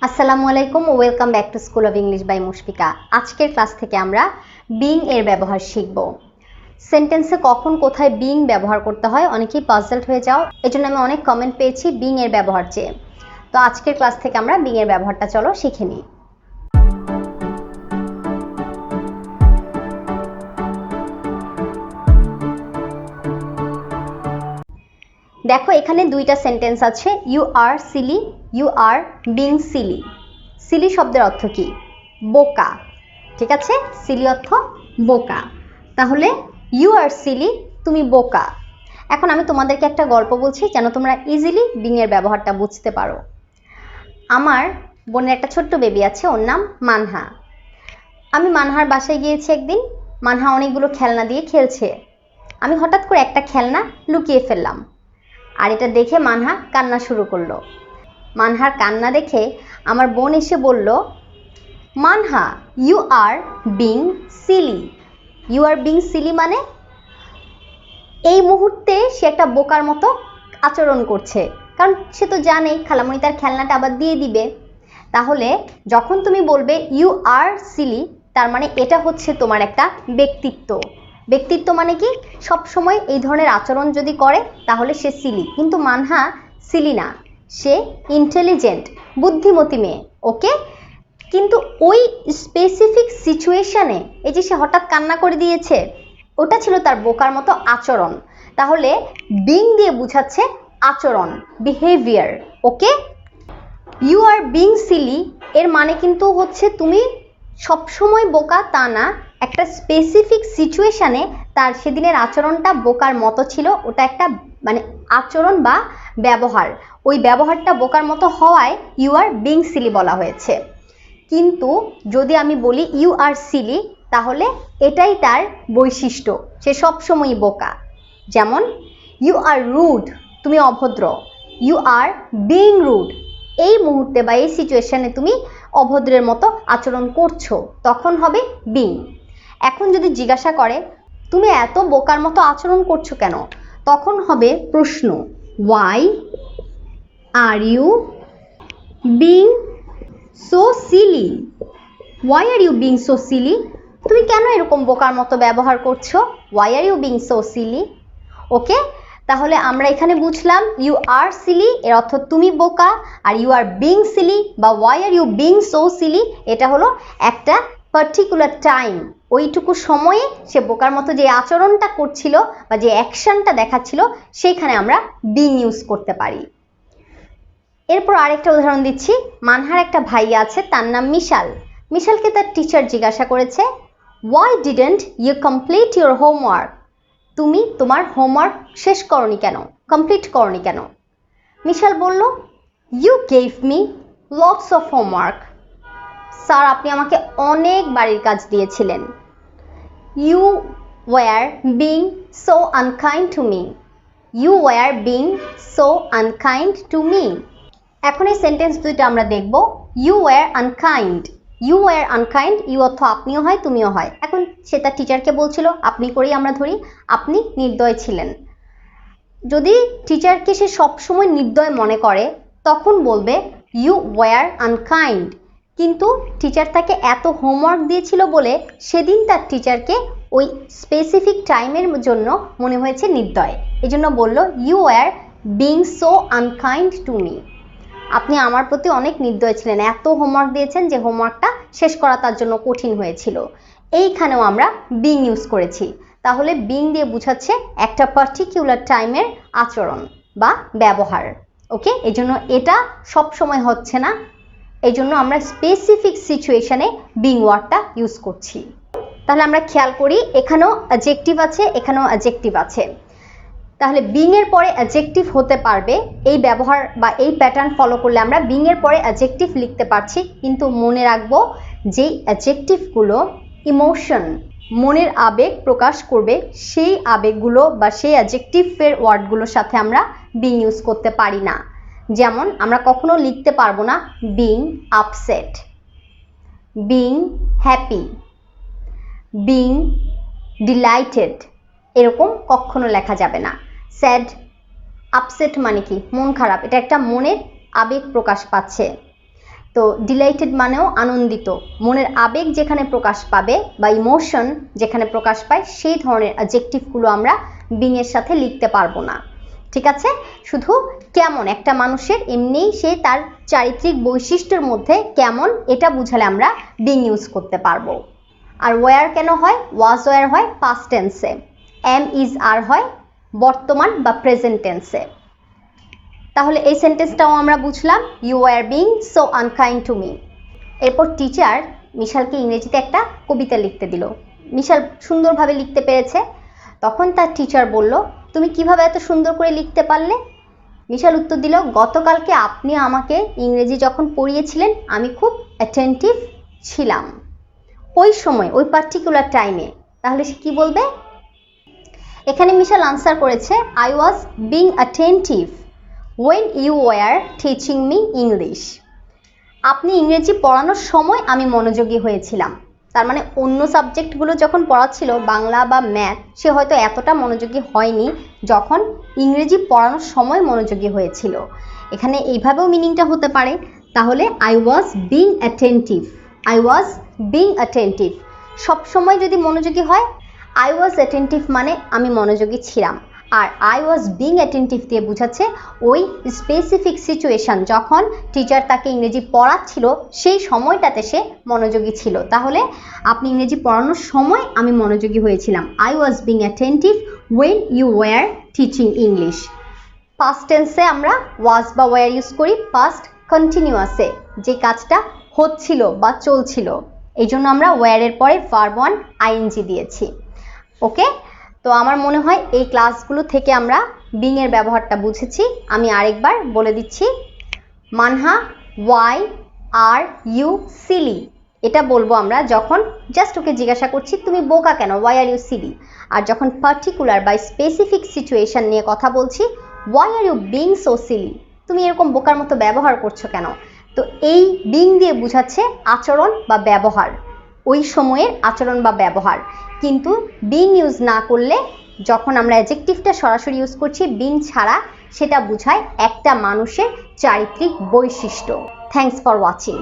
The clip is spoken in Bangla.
আসসালামু আলাইকুম, welcome back to school of English by Mushfika. আজকের ক্লাস থেকে আমরা বিং এর ব্যবহার শিখব। সেন্টেন্সে কখন কোথায় বিং ব্যবহার করতে হয় অনেকেই পাজলড হয়ে যাও, এজন্য আমি অনেক কমেন্ট পেয়েছি বিং এর ব্যবহার চেয়ে। তো আজকের ক্লাস থেকে আমরা বিং এর ব্যবহারটা চলো শিখে নিই। দেখো এখানে দুইটা সেন্টেন্স আছে, you are silly, you are being silly. Silly শব্দের অর্থ কি? বোকা, ঠিক আছে? সিলি অর্থ বোকা, তাহলে ইউ আর সিলি, তুমি বোকা। এখন আমি তোমাদেরকে একটা গল্প বলছি যেন তোমরা ইজিলি বিং এর ব্যবহারটা বুঝতে পারো। আমার বোনের একটা ছোট্ট বেবি আছে, ওর নাম মানহা। আমি মানহার বাসায় গিয়েছি একদিন। মানহা অনেকগুলো খেলনা দিয়ে খেলছে। আমি হঠাৎ করে একটা খেলনা লুকিয়ে ফেললাম, আর এটা দেখে মানহা কান্না শুরু করলো। মানহার কান্না দেখে আমার বোন এসে বলল, Manha you are being silly. You are being silly মানে এই মুহূর্তে সে একটা বোকার মতো আচরণ করছে, কারণ সে তো জানেই খালামণি তার খেলনাটা আবার দিয়ে দিবে। তাহলে যখন তুমি বলবে ইউ আর সিলি, তার মানে এটা হচ্ছে তোমার একটা ব্যক্তিত্ব। ব্যক্তিত্ব মানে কি? সব সময় এই ধরনের আচরণ যদি করে তাহলে সে সিলি। কিন্তু মানহা সিলি না, সে ইন্টেলিজেন্ট, বুদ্ধিমতী মেয়ে। ওকে, কিন্তু ওই স্পেসিফিক সিচুয়েশনে এই যে সে হঠাৎ কান্না করে দিয়েছে, ওটা ছিল তার বোকার মতো আচরণ। তাহলে বিং দিয়ে বুঝাচ্ছে আচরণ, behaviour. Okay, you are being silly এর মানে কিন্তু হচ্ছে তুমি সবসময় বোকা তা না, একটা স্পেসিফিক সিচুয়েশনে তার সেদিনের আচরণটা বোকার মতো ছিল। ওটা একটা মানে আচরণ বা ব্যবহার, ওই ব্যবহারটা বোকার মতো হওয়ায় ইউ আর বিং সিলি বলা হয়েছে। কিন্তু যদি আমি বলি ইউ আর সিলি, তাহলে এটাই তার বৈশিষ্ট্য, সে সবসময়ই বোকা। যেমন ইউ আর রুড, তুমি অভদ্র। ইউ আর বিং রুড, এই মুহূর্তে বা এই সিচুয়েশনে তুমি অভদ্রের মতো আচরণ করছো, তখন হবে বিং। এখন যদি জিজ্ঞাসা করে তুমি এত বোকার মতো আচরণ করছো কেন, তখন হবে প্রশ্ন, why are you being so silly. Why are you being so silly, তুমি কেন এরকম বোকার মতো ব্যবহার করছো? Why are you being so silly. Okay, তাহলে আমরা এখানে বুঝলাম ইউ আর সিলি এর অর্থ তুমি বোকা, are you are being silly বা why are you being so silly এটা হলো একটা পার্টিকুলার টাইম, ওইটুকু সময়ে সে বোকার মতো যে আচরণটা করছিল বা যে অ্যাকশনটা দেখাচ্ছিল সেইখানে আমরা বিং ইউজ করতে পারি। এরপর আরেকটা উদাহরণ দিচ্ছি। মানহার একটা ভাইয়া আছে, তার নাম মিশাল। মিশালকে তার টিচার জিজ্ঞাসা করেছে, why didn't you complete your homework? তুমি তোমার হোমওয়ার্ক শেষ করনি কেন, কমপ্লিট করনি কেন? মিশাল বলল, you gave me lots of homework. Sir, আপনি আমাকে অনেক বাড়ির কাজ দিয়েছিলেন। You were being so unkind to me. You were being so unkind to me. এখন এই সেন্টেন্স দুইটা আমরা দেখব। You were unkind, you were unkind, you অর্থ আপনিও হয় তুমিও হয়। এখন সে তার টিচারকে বলছিল, আপনি করেই আমরা ধরি, আপনি নির্দয় ছিলেন। যদি টিচারকে সে সবসময় নির্দয় মনে করে তখন বলবে ইউ ওয়ার আনকাইন্ড। কিন্তু টিচার তাকে এত হোমওয়ার্ক দিয়েছিল বলে সেদিন তার টিচারকে ওই স্পেসিফিক টাইমের জন্য মনে হয়েছে নির্দয়, এই জন্য বলল you were being so unkind to me. আপনি আমার প্রতি অনেক নির্দয় ছিলেন, এত হোমওয়ার্ক দিয়েছেন যে হোমওয়ার্কটা শেষ করা তার জন্য কঠিন হয়েছিল। এইখানেও আমরা বিং ইউজ করেছি। তাহলে বিং দিয়ে বোঝাচ্ছে একটা পার্টিকুলার টাইমের আচরণ বা ব্যবহার। ওকে, এই জন্য এটা সব সময় হচ্ছে না, এই জন্য আমরা স্পেসিফিক সিচুয়েশনে বিং ওয়ার্ডটা ইউজ করছি। তাহলে আমরা খেয়াল করি, এখানেও অ্যাডজেক্টিভ আছে, এখানেও অ্যাডজেক্টিভ আছে। তাহলে বিং এর পরে অ্যাডজেক্টিভ হতে পারবে। এই ব্যবহার বা এই প্যাটার্ন ফলো করলে আমরা বিং এর পরে অ্যাডজেক্টিভ লিখতে পারছি। কিন্তু মনে রাখবো, যেই অ্যাডজেক্টিভগুলো ইমোশন, মনের আবেগ প্রকাশ করবে, সেই আবেগগুলো বা সেই অ্যাডজেক্টিভের ওয়ার্ডগুলোর সাথে আমরা বিং ইউজ করতে পারি না। যেমন আমরা কখনো লিখতে পারবো না being upset, being happy, being delighted, এরকম কখনো লেখা যাবে না। স্যাড, আপসেট মানে কি? মন খারাপ, এটা একটা মনের আবেগ প্রকাশ পাচ্ছে। তো ডিলাইটেড মানেও আনন্দিত, মনের আবেগ যেখানে প্রকাশ পাবে বা ইমোশন যেখানে প্রকাশ পায় সেই ধরনের অ্যাডজেক্টিভগুলো আমরা বিং এর সাথে লিখতে পারবো না। ঠিক আছে, শুধু কেমন একটা মানুষের এমনিই সে তার চারিত্রিক বৈশিষ্ট্যের মধ্যে কেমন এটা বুঝালে আমরা বিং ইউজ করতে পারবো। আর ওয়ার কেন হয়? ওয়াজ ওয়ার হয় পাস্ট টেন্সে, এম ইজ আর হয় বর্তমান বা প্রেজেন্ট টেন্সে। তাহলে এই সেন্টেন্সটাও আমরা বুঝলাম, you are being so unkind to me. এরপর টিচার মিশালকে ইংরেজিতে একটা কবিতা লিখতে দিল। মিশাল সুন্দরভাবে লিখতে পেরেছে। তখন তার টিচার বলল, তুমি কিভাবে এত সুন্দর করে লিখতে পারলে? মিশাল উত্তর দিল, গতকালকে আপনি আমাকে ইংরেজি যখন পড়িয়েছিলেন আমি খুব অ্যাটেন্টিভ ছিলাম ওই সময়, ওই পার্টিকুলার টাইমে। তাহলে সে কি বলবে? এখানে মিশাল আনসার করেছে, I was being attentive when you were teaching me English. আপনি ইংরেজি পড়ানোর সময় আমি মনোযোগী হয়েছিলাম। তার মানে অন্য সাবজেক্টগুলো যখন পড়াচ্ছিল, বাংলা বা ম্যাথ, সে হয়তো এতটা মনোযোগী হয়নি যখন ইংরেজি পড়ানোর সময় মনোযোগী হয়েছিল। এখানে এইভাবেও মিনিংটা হতে পারে। তাহলে I was being attentive, I was being attentive সবসময় যদি মনোযোগী হয়, আই ওয়াজ অ্যাটেন্টিভ মানে আমি মনোযোগী ছিলাম। আর আই ওয়াজ বিং অ্যাটেন্টিভ দিয়ে বোঝাচ্ছে ওই স্পেসিফিক সিচুয়েশন যখন টিচার তাকে ইংরেজি পড়াচ্ছিল সেই সময়টাতে সে মনোযোগী ছিল। তাহলে আপনি ইংরেজি পড়ানোর সময় আমি মনোযোগী হয়েছিলাম, I was being attentive when you were teaching English. Past টেন্সে আমরা ওয়াজ বা ওয়ার ইউজ করি পাস্ট কন্টিনিউয়াসে, যে কাজটা হচ্ছিল বা চলছিল, এই জন্য আমরা ওয়ারের পরে ভার্ব ওয়ান আইএনজি দিয়েছি। ওকে, তো আমার মনে হয় এই ক্লাসগুলো থেকে আমরা বিং এর ব্যবহারটা বুঝেছি। আমি আরেকবার বলে দিচ্ছি, Manha why are you silly, এটা বলবো আমরা যখন জাস্ট ওকে জিজ্ঞাসা করছি তুমি বোকা কেন, ওয়াই আর ইউ সিলি। আর যখন পার্টিকুলার বা স্পেসিফিক সিচুয়েশন নিয়ে কথা বলছি, why are you being so silly, তুমি এরকম বোকার মতো ব্যবহার করছো কেন। তো এই বিং দিয়ে বোঝাচ্ছে আচরণ বা ব্যবহার, ওই সময়ের আচরণ বা ব্যবহার। কিন্তু বিং ইউজ না করলে, যখন আমরা অ্যাডজেক্টিভটা সরাসরি ইউজ করছি বিং ছাড়া, সেটা বোঝায় একটা মানুষের চারিত্রিক বৈশিষ্ট্য। Thanks for watching.